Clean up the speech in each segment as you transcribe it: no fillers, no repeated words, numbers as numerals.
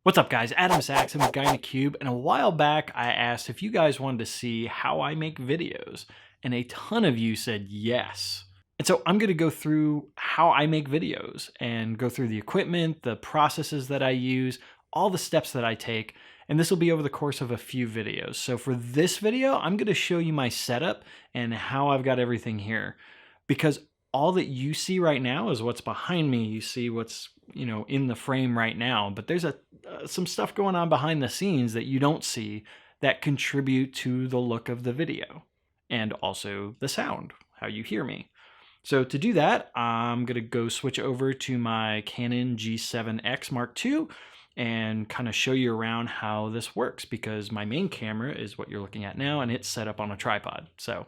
What's up, guys? Adam Saxon with Guy in a Cube, and a while back I asked if you guys wanted to see how I make videos, and a ton of you said yes. And so I'm going to go through how I make videos and go through the equipment, the processes that I use, all the steps that I take, and this will be over the course of a few videos. So for this video, I'm going to show you my setup and how I've got everything here, because all that you see right now is what's behind me. You see what's, in the frame right now, but there's some stuff going on behind the scenes that you don't see that contribute to the look of the video and also the sound, how you hear me. So to do that, I'm going to go switch over to my Canon G7X Mark II and kind of show you around how this works, because my main camera is what you're looking at now and it's set up on a tripod. So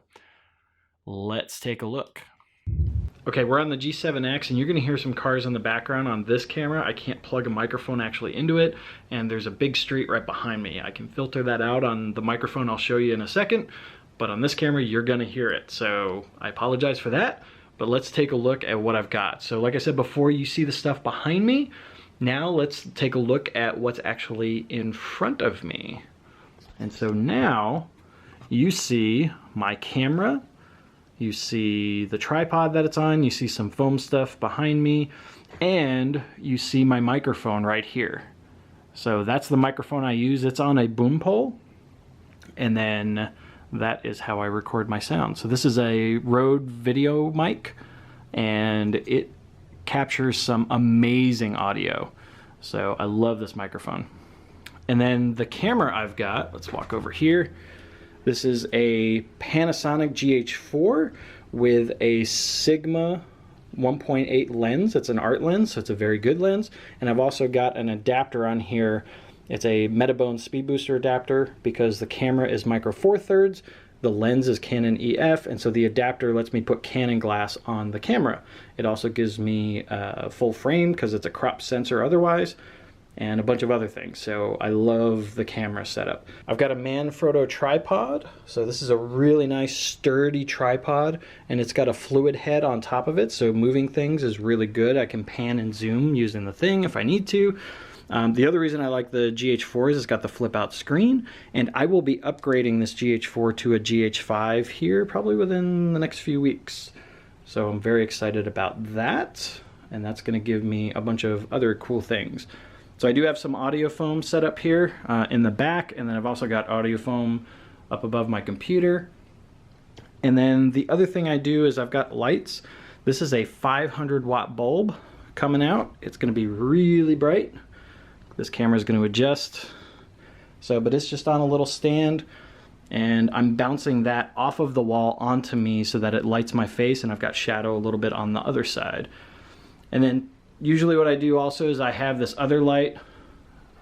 let's take a look. Okay, we're on the G7X and you're gonna hear some cars in the background on this camera. I can't plug a microphone actually into it, and there's a big street right behind me. I can filter that out on the microphone I'll show you in a second, but on this camera you're gonna hear it. So I apologize for that, but let's take a look at what I've got. So like I said before, you see the stuff behind me. Now let's take a look at what's actually in front of me. And so now you see my camera, you see the tripod that it's on, you see some foam stuff behind me, and you see my microphone right here. So that's the microphone I use. It's on a boom pole, and then that is how I record my sound. So this is a Rode video mic, and it captures some amazing audio. So I love this microphone. And then the camera I've got, let's walk over here. This is a Panasonic GH4 with a Sigma 1.8 lens. It's an art lens, so it's a very good lens. And I've also got an adapter on here. It's a Metabone speed booster adapter because the camera is micro four thirds, the lens is Canon EF, and so the adapter lets me put Canon glass on the camera. It also gives me a full frame because it's a crop sensor otherwise, and a bunch of other things. So I love the camera setup. I've got a Manfrotto tripod. So this is a really nice sturdy tripod, and it's got a fluid head on top of it, so moving things is really good. I can pan and zoom using the thing if I need to. The other reason I like the GH4 is it's got the flip out screen, and I will be upgrading this GH4 to a GH5 here probably within the next few weeks. So I'm very excited about that, and that's gonna give me a bunch of other cool things. So I do have some audio foam set up here in the back, and then I've also got audio foam up above my computer. And then the other thing I do is I've got lights. This is a 500 watt bulb coming out. It's gonna be really bright. This camera is gonna adjust. But it's just on a little stand, and I'm bouncing that off of the wall onto me so that it lights my face, and I've got shadow a little bit on the other side. And then usually what I do also is I have this other light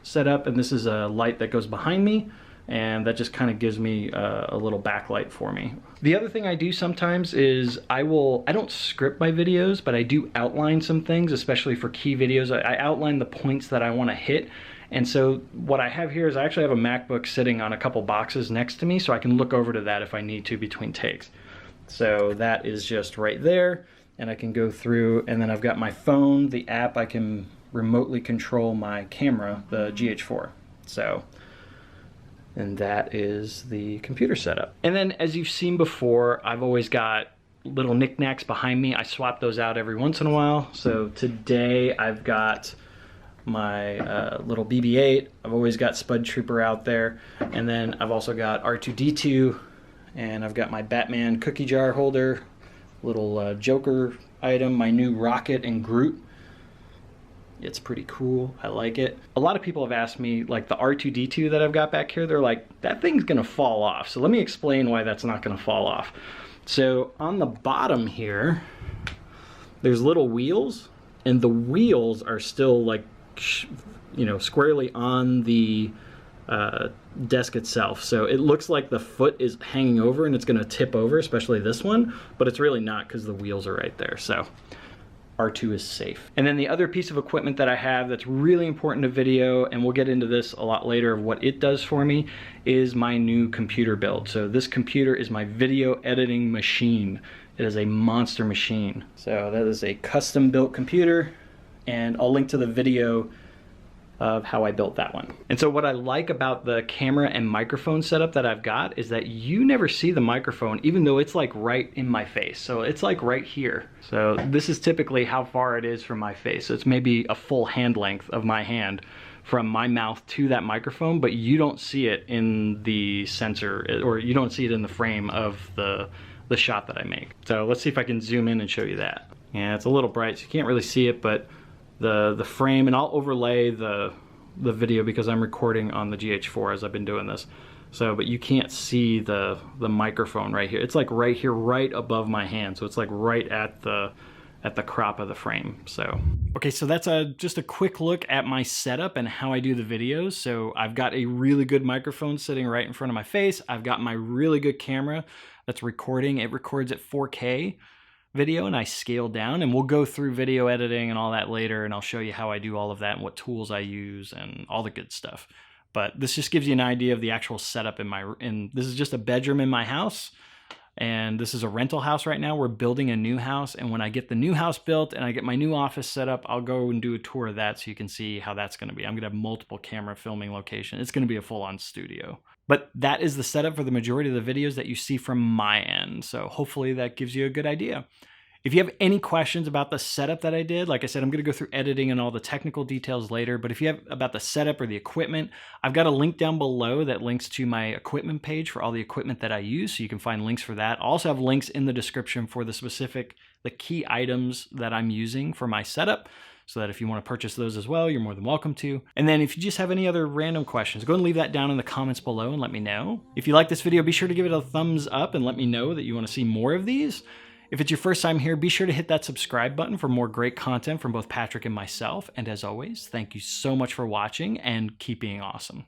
set up, and this is a light that goes behind me, and that just kind of gives me a little backlight for me. The other thing I do sometimes is I don't script my videos, but I do outline some things, especially for key videos. I outline the points that I want to hit. And so what I have here is I actually have a MacBook sitting on a couple boxes next to me, so I can look over to that if I need to between takes. So that is just right there. And I can go through, and then I've got my phone, the app, I can remotely control my camera, the GH4. And that is the computer setup. And then as you've seen before, I've always got little knickknacks behind me. I swap those out every once in a while. So today I've got my little BB-8. I've always got Spud Trooper out there. And then I've also got R2-D2, and I've got my Batman cookie jar holder, little Joker item, my new Rocket and Groot. It's pretty cool. I like it. A lot of people have asked me, like the R2-D2 that I've got back here, they're like, that thing's gonna fall off. So let me explain why that's not gonna fall off. So on the bottom here, there's little wheels, and the wheels are still like, squarely on the desk itself. So it looks like the foot is hanging over and it's going to tip over, especially this one, but it's really not because the wheels are right there. So R2 is safe. And then the other piece of equipment that I have that's really important to video, and we'll get into this a lot later of what it does for me, is my new computer build. So this computer is my video editing machine. It is a monster machine. So that is a custom built computer, and I'll link to the video of how I built that one. And so what I like about the camera and microphone setup that I've got is that you never see the microphone, even though it's like right in my face. So it's like right here. So this is typically how far it is from my face. So it's maybe a full hand length of my hand from my mouth to that microphone, but you don't see it in the sensor, or you don't see it in the frame of the shot that I make. So let's see if I can zoom in and show you that. Yeah, it's a little bright, so you can't really see it, but the frame, and I'll overlay the video because I'm recording on the GH4 as I've been doing this. So, but you can't see the microphone right here. It's like right here, right above my hand. So it's like right at the crop of the frame. So, okay, so that's just a quick look at my setup and how I do the videos. So I've got a really good microphone sitting right in front of my face. I've got my really good camera that's recording. It records at 4K video, and I scale down, and we'll go through video editing and all that later, and I'll show you how I do all of that and what tools I use and all the good stuff. But this just gives you an idea of the actual setup this is just a bedroom in my house. And this is a rental house right now. We're building a new house, and when I get the new house built and I get my new office set up, I'll go and do a tour of that so you can see how that's going to be. I'm going to have multiple camera filming locations. It's going to be a full-on studio. But that is the setup for the majority of the videos that you see from my end. So hopefully that gives you a good idea. If you have any questions about the setup that I did, like I said, I'm going to go through editing and all the technical details later, but if you have about the setup or the equipment, I've got a link down below that links to my equipment page for all the equipment that I use, so you can find links for that. I also have links in the description for the key items that I'm using for my setup, so that if you want to purchase those as well, you're more than welcome to. And then if you just have any other random questions, go and leave that down in the comments below and let me know. If you like this video, be sure to give it a thumbs up and let me know that you want to see more of these. If it's your first time here, be sure to hit that subscribe button for more great content from both Patrick and myself. And as always, thank you so much for watching, and keep being awesome.